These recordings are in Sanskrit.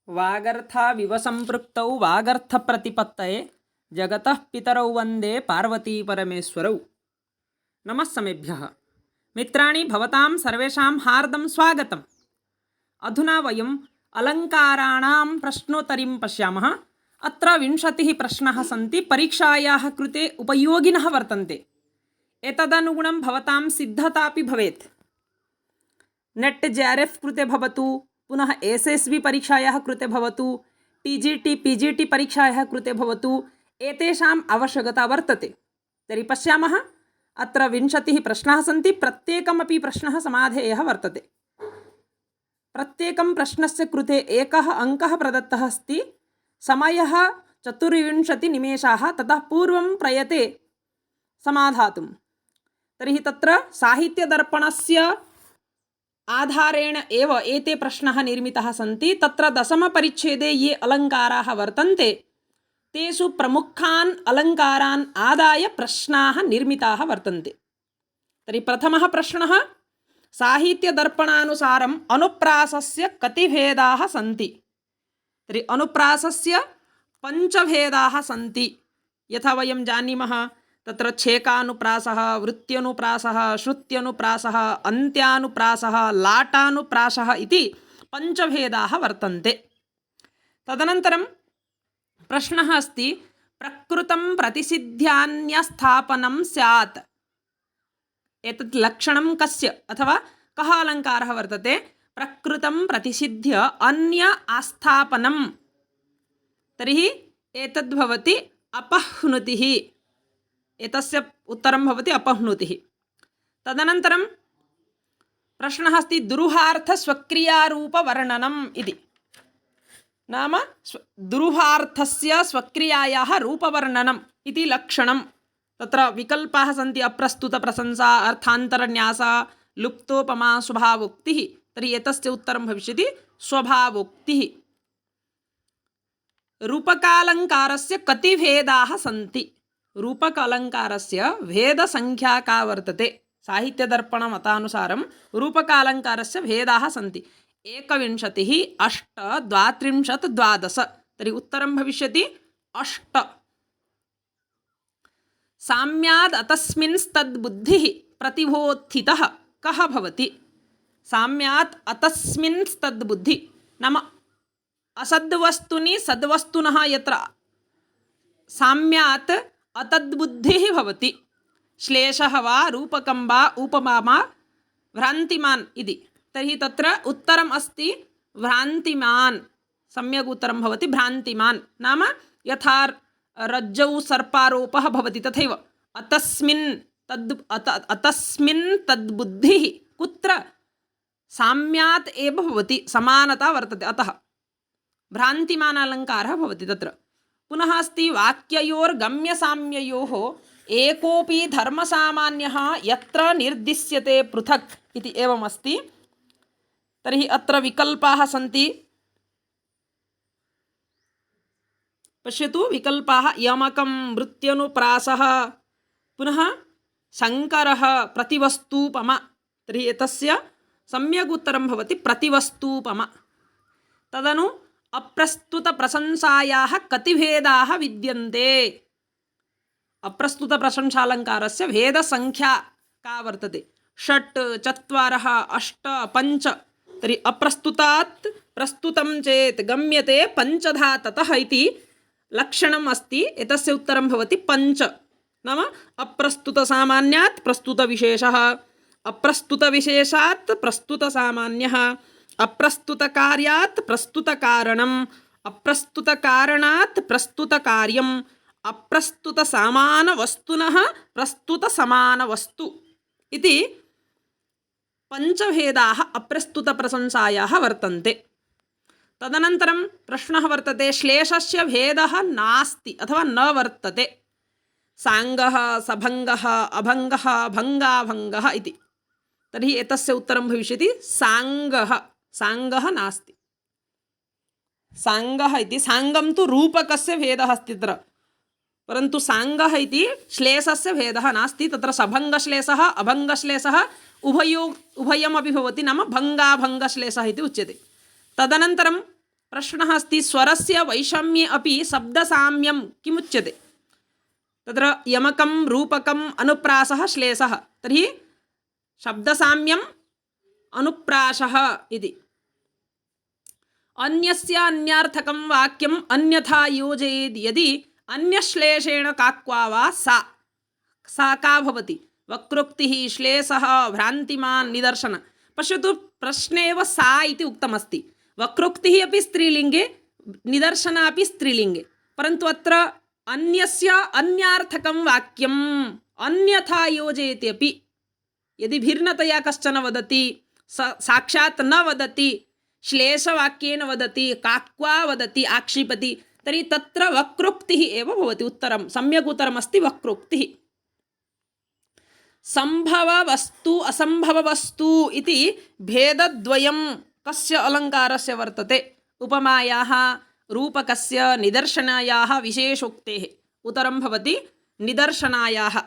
वागर्थाविव सम्पृक्तौ वागर्थप्रतिपत्तये जगतः पितरौ वन्दे पार्वती परमेश्वरौ। नमः समेभ्यः। मित्राणि, भवतां सर्वेषां हार्दं स्वागतम्। अधुना वयम् अलङ्काराणां प्रश्नोत्तरीं पश्यामः। अत्र 20 प्रश्नाः सन्ति, परीक्षायाः कृते उपयोगिनः वर्तन्ते। एतदनुगुणं भवतां सिद्धतापि भवेत्। नेट् JRF कृते भवतु, पुनः SSB परीक्षायाः कृते भवतु, TGT PGT परीक्षायाः कृते भवतु, एतेषाम् आवश्यकता वर्तते। तर्हि पश्यामः, अत्र 20 प्रश्नाः सन्ति, प्रत्येकमपि प्रश्नः समाधेयः वर्तते। प्रत्येकं प्रश्नस्य कृते एकः अङ्कः प्रदत्तः अस्ति। समयः 24 निमेषाः, ततः पूर्वं प्रयते समाधातुं। तर्हि तत्र साहित्यदर्पणस्य आधारेण एव एते प्रश्नाः निर्मिताः सन्ति। तत्र दशमपरिच्छेदे ये अलङ्काराः वर्तन्ते, तेषु प्रमुखान् अलङ्कारान् आदाय प्रश्नाः निर्मिताः वर्तन्ते। तर्हि प्रथमः प्रश्नः, साहित्यदर्पणानुसारम् अनुप्रासस्य कति भेदाः सन्ति? तर्हि अनुप्रासस्य 5 भेदाः सन्ति। यथा वयं जानीमः, तत्र छेकानुप्रासः, वृत्त्यनुप्रासः, श्रुत्यनुप्रासः, अन्त्यानुप्रासः, लाटानुप्रासः इति 5 भेदाः वर्तन्ते। तदनन्तरं प्रश्नः अस्ति, प्रकृतं प्रतिसिद्ध्यान्यस्थापनं स्यात्। एतत् लक्षणं कस्य अथवा कः अलङ्कारः वर्तते? प्रकृतं प्रतिसिद्ध्य अन्य आस्थापनं। तर्हि एतद्भवति अपह्नुतिः। एतस्य उत्तरं भवति अपह्नुतिः। तदनन्तरं प्रश्नः अस्ति, दुरूहार्थस्वक्रियारूपवर्णनम् इति। नाम दुरूहार्थस्य स्वक्रियायाः रूपवर्णनम् इति लक्षणं। तत्र विकल्पाः सन्ति, अप्रस्तुतप्रशंसा, अर्थान्तरन्यास, लुप्तोपमा, स्वभावोक्तिः। तर्हि एतस्य उत्तरं भविष्यति स्वभावोक्तिः। रूपकालङ्कारस्य कति भेदाः सन्ति? रूपक अलङ्कारस्य भेदसङ्ख्या का वर्तते? साहित्यदर्पणमतानुसारं रूपकालङ्कारस्य भेदाः सन्ति 21, 8, 32, 12। तर्हि उत्तरं भविष्यति 8। साम्याद् अतस्मिंस्तद्बुद्धिः प्रतिबोधितः कः भवति? साम्यात् अतस्मिंस्तद्बुद्धिः नाम असद्वस्तुनि सद्वस्तुनः यत्र साम्यात् अतद्बुद्धिः भवति। श्लेषः वा रूपकं वा उपमा वा भ्रान्तिमान् इति। तर्हि तत्र उत्तरम् अस्ति भ्रान्तिमान्। सम्यक् उत्तरं भवति भ्रान्तिमान्। नाम यथा रज्जौ सर्पारोपः भवति, तथैव अतस्मिन् तद्बुद्धिः कुत्र? साम्यात् एव भवति, समानता वर्तते, अतः भ्रान्तिमान् अलङ्कारः भवति तत्र। पुनः अस्ति, वाक्ययोर्गम्यसाम्ययोः एकोऽपि धर्मसामान्यः यत्र निर्दिश्यते पृथक् इति एवमस्ति। तर्हि अत्र विकल्पाः सन्ति, पश्यतु विकल्पाः, यमकं, वृत्त्यनुप्रासः, पुनः शङ्करः, प्रतिवस्तूपमा। तर्हि एतस्य सम्यक् उत्तरं भवति प्रतिवस्तूपमा। तदनु अप्रस्तुतप्रशंसायाः कति भेदाः विद्यन्ते? अप्रस्तुतप्रशंसालङ्कारस्य भेदसङ्ख्या का वर्तते? 6, 4, 8, 5। तर्हि अप्रस्तुतात् प्रस्तुतं चेत् गम्यते पञ्चधा ततः इति लक्षणम् अस्ति। एतस्य उत्तरं भवति 5। नाम अप्रस्तुतसामान्यात् प्रस्तुतविशेषः, अप्रस्तुतविशेषात् प्रस्तुतसामान्यः, अप्रस्तुतकार्यात् प्रस्तुतकारणम्, अप्रस्तुतकारणात् प्रस्तुतकार्यम्, अप्रस्तुतसमानवस्तुनः प्रस्तुतसमानवस्तु इति 5 भेदाः अप्रस्तुतप्रशंसायाः वर्तन्ते। तदनन्तरं प्रश्नः वर्तते, श्लेषस्य भेदः नास्ति अथवा न वर्तते। साङ्गः, सभङ्गः, अभङ्गः, भङ्गाभङ्गः इति। तर्हि एतस्य उत्तरं भविष्यति साङ्गः। साङ्गः नास्ति। साङ्गः इति, साङ्गं तु रूपकस्य भेदः अस्ति तत्र, परन्तु साङ्गः इति श्लेषस्य भेदः नास्ति। तत्र सभङ्गश्लेषः, अभङ्गश्लेषः उभयमपि भवति, नाम भङ्गाभङ्गश्लेषः इति उच्यते। तदनन्तरं प्रश्नः अस्ति स्वरस्य वैषम्ये अपि शब्दसाम्यं किमुच्यते? तत्र यमकं रूपकम् अनुप्रासः श्लेषः, तर्हि शब्दसाम्यम् अनुप्रासः इति। अन्यस्य अन्यार्थकं वाक्यम् अन्यथा योजयेत् यदि अन्यश्लेषेण काक्वा वा सा का भवति? वक्रोक्तिः, श्लेषः, भ्रान्तिमान्, निदर्शन। पश्यतु, प्रश्ने एव सा इति उक्तमस्ति। वक्रोक्तिः अपि स्त्रीलिङ्गे, निदर्शन अपि स्त्रीलिङ्गे, परन्तु अत्र अन्यस्य अन्यार्थकं वाक्यम् अन्यथा योजयति अपि। यदि भिन्नतया कश्चन वदति, साक्षात् न वदति, श्लेषवाक्येन वदति, काक्वा वदति, आक्षिपति, तर्हि तत्र वक्रोक्तिः एव भवति उत्तरं। सम्यक् उत्तरमस्ति वक्रोक्तिः। सम्भववस्तु असम्भववस्तु इति भेदद्वयं कस्य अलङ्कारस्य वर्तते? उपमायाः, रूपकस्य, निदर्शनायाः, विशेषोक्तेः। उत्तरं भवति निदर्शनायाः।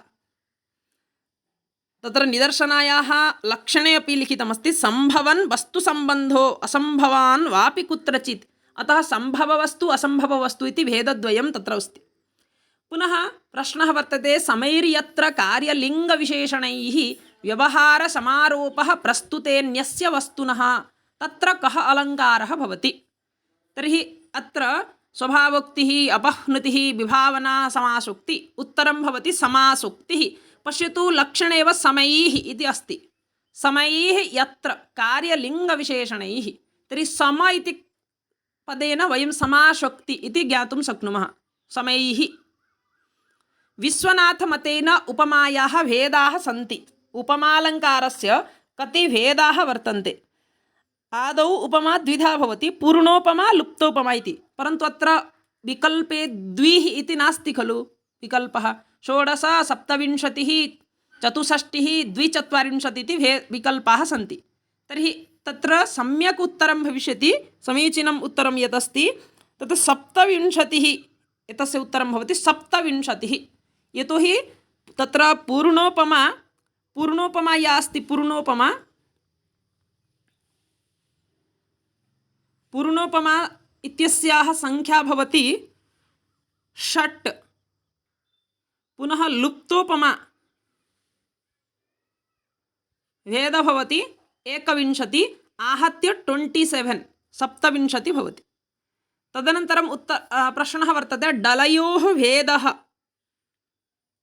तत्र निदर्शनायाः लक्षणे अपि लिखितमस्ति सम्भवन् वस्तुसम्बन्धो असम्भवान् वापि कुत्रचित्। अतः सम्भववस्तु असम्भववस्तु इति भेदद्वयं तत्र अस्ति। पुनः प्रश्नः वर्तते समैर्यत्र कार्यलिङ्गविशेषणैः व्यवहारसमारोपः प्रस्तुतेऽन्यस्य वस्तुनः तत्र कः अलङ्कारः भवति? तर्हि अत्र स्वभावोक्तिः, अपह्नुतिः, विभावना, समासोक्ति। उत्तरं भवति समासोक्तिः। पश्यतु, लक्षणे एव समैः इति अस्ति। समैः यत्र कार्यलिङ्गविशेषणैः, तर्हि सम इति पदेन वयं समासोक्ति इति ज्ञातुं शक्नुमः। समैः। विश्वनाथमतेन उपमायाः भेदाः सन्ति। उपमालङ्कारस्य कति भेदाः वर्तन्ते? आदौ उपमा द्विधा भवति, पूर्णोपमा, लुप्तोपमा इति। परन्तु अत्र विकल्पे द्विः इति नास्ति खलु विकल्पः। 16, 27, 64, 240 इति विकल्पाः सन्ति। तर्हि तत्र सम्यक् उत्तरं भविष्यति, समीचीनम् उत्तरं यत् अस्ति तत् 27 एतस्य उत्तरं भवति 27। यतोहि तत्र पूर्णोपमा या अस्ति, पूर्णोपमा इत्यस्याः संख्या भवति 6। पुनः लुप्तोपमा भेदः भवति 21, आहत्य 27 भवति। तदनन्तरं प्रश्नः वर्तते डलयोः भेदः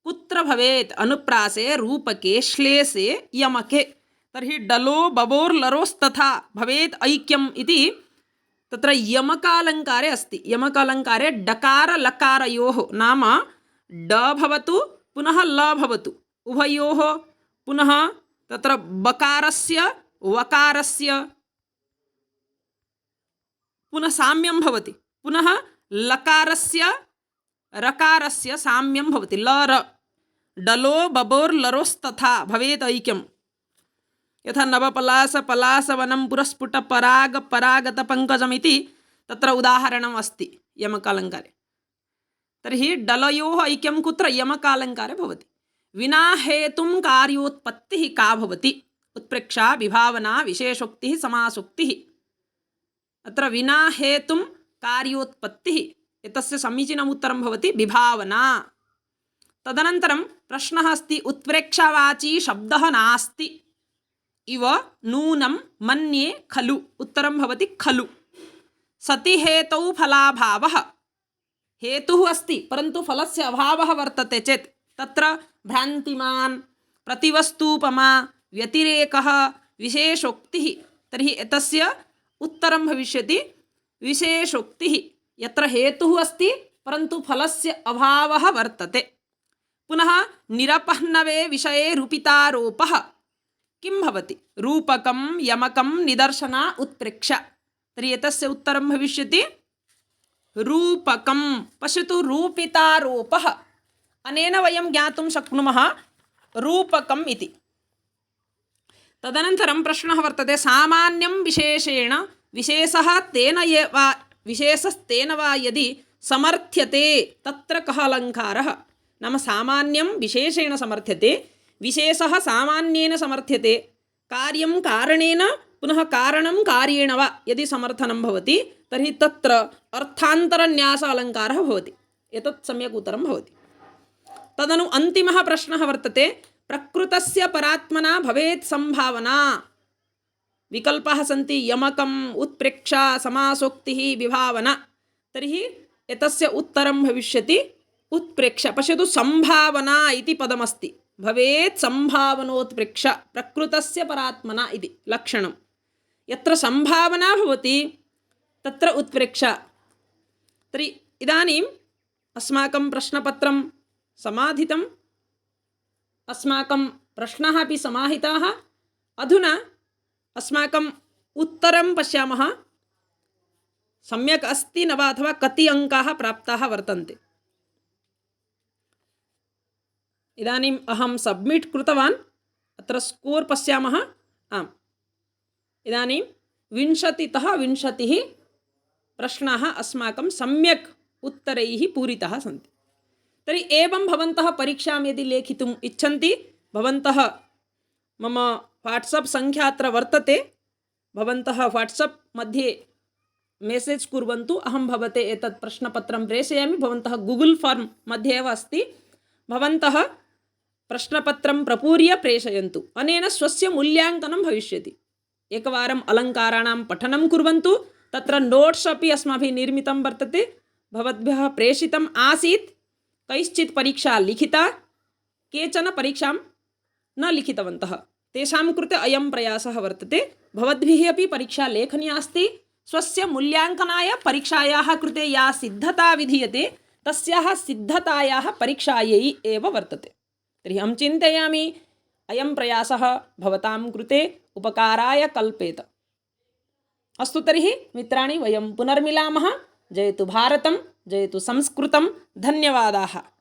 कुत्र भवेत्? अनुप्रासे, रूपके, श्लेषे, यमके। तर्हि डलो बबोर्लरोस्तथा भवेत् ऐक्यम् इति तत्र यमकालङ्कारे अस्ति। यमकालङ्कारे डकार लकारयोः नाम ड भवतु पुनः ल भवतु उभयोः, पुनः तत्र बकारस्य वकारस्य पुनः साम्यं भवति, पुनः लकारस्य रकारस्य साम्यं भवति। लर डलो बबोर्लरोस्तथा भवेत् ऐक्यम्। यथा नवपलास पलासवनं पुरस्फुट पराग परागत पंकजमिति तत्र उदाहरणम् अस्ति यमकालङ्कारे। तर्हि डलयोः ऐक्यं कुत्र? यमकालङ्कारे भवति। विना हेतुं कार्योत्पत्तिः का भवति? उत्प्रेक्षा, विभावना, विशेषोक्तिः, समासोक्तिः। अत्र विना हेतुं कार्योत्पत्तिः एतस्य समीचीनम् उत्तरं भवति विभावना। तदनन्तरं प्रश्नः अस्ति उत्प्रेक्षावाची शब्दः नास्ति इव नूनं मन्ये खलु। उत्तरं भवति खलु। सति हेतौ फलाभावः। हेतुः अस्ति परन्तु फलस्य अभावः वर्तते चेत् तत्र भ्रान्तिमान्, प्रतिवस्तूपमा, व्यतिरेकः, विशेषोक्तिः। तर्हि एतस्य उत्तरं भविष्यति विशेषोक्तिः। यत्र हेतुः अस्ति परन्तु फलस्य अभावः वर्तते। पुनः निरपह्नवे विषये रूपितारोपः किं भवति? रूपकं, यमकं, निदर्शना, उत्प्रेक्षा। तर्हि एतस्य उत्तरं भविष्यति रूपकं। पश्यतु, रूपितारोपः अनेन वयं ज्ञातुं शक्नुमः रूपकम् इति। तदनन्तरं प्रश्नः वर्तते सामान्यं विशेषेण विशेषस्तेन वा यदि समर्थ्यते तत्र कः अलङ्कारः? नाम सामान्यं विशेषेण समर्थ्यते, विशेषः सामान्येन समर्थ्यते, कार्यं कारणेन पुनः कारणं कार्येण वा यदि समर्थनं भवति तर्हि तत्र अर्थान्तरन्यास अलङ्कारः भवति। एतत् सम्यक् उत्तरं भवति। तदनु अन्तिमः प्रश्नः वर्तते, प्रकृतस्य परात्मना भवेत् सम्भावना। विकल्पाः सन्ति यमकम्, उत्प्रेक्षा, समासोक्तिः, विभावना। तर्हि एतस्य उत्तरं भविष्यति उत्प्रेक्षा। पश्यतु, सम्भावना इति पदमस्ति, भवेत् सम्भावनोत्प्रेक्षा प्रकृतस्य परात्मना इति लक्षणं। यत्र सम्भावना भवति तत्र उत्प्रेक्षा। तर्हि इदानीम् अस्माकं प्रश्नपत्रं समाधितम्, अस्माकं प्रश्नाः अपि समाहिताः। अधुना अस्माकम् उत्तरं पश्यामः, सम्यक् अस्ति न वा, अथवा कति अङ्काः प्राप्ताः वर्तन्ते। इदानीम् अहं सब्मिट् कृतवान्, अत्र स्कोर् पश्यामः। आम्, इदानीं 20तः 20 प्रश्नाः अस्माकं सम्यक् उत्तरैः पूरिताः सन्ति। तर्हि एवं भवन्तः परीक्षां यदि लेखितुम् इच्छन्ति, भवन्तः मम वाट्सप् सङ्ख्या अत्र वर्तते, भवन्तः वाट्सप् मध्ये मेसेज् कुर्वन्तु, अहं भवते एतत् प्रश्नपत्रं प्रेषयामि। भवन्तः गूगल् फार्म् मध्ये एव अस्ति, भवन्तः प्रश्नपत्रं प्रपूर्य प्रेषयन्तु। अनेन स्वस्य मूल्याङ्कनं भविष्यति। एकवारम् अलङ्काराणां पठनं कुर्वन्तु, तत्र नोट्स् अपि अस्माभिः निर्मितं वर्तते, भवद्भ्यः प्रेषितम् आसीत्। कैश्चित् परीक्षा लिखिता, केचन परीक्षां न लिखितवन्तः, तेषां कृते अयं प्रयासः वर्तते। भवद्भिः अपि परीक्षा लेखनीया अस्ति। स्वस्य मूल्याङ्कनाय परीक्षायाः कृते या सिद्धता विधीयते, तस्याः सिद्धतायाः परीक्षायै एव वर्तते। तर्हि अहं चिन्तयामि अयं प्रयासः भवतां कृते उपकाराय कल्पेत। अस्तु तर्हि मित्राणि, वयं पुनर्मिलामः। जयतु भारतं, जयतु संस्कृतं। धन्यवादाः।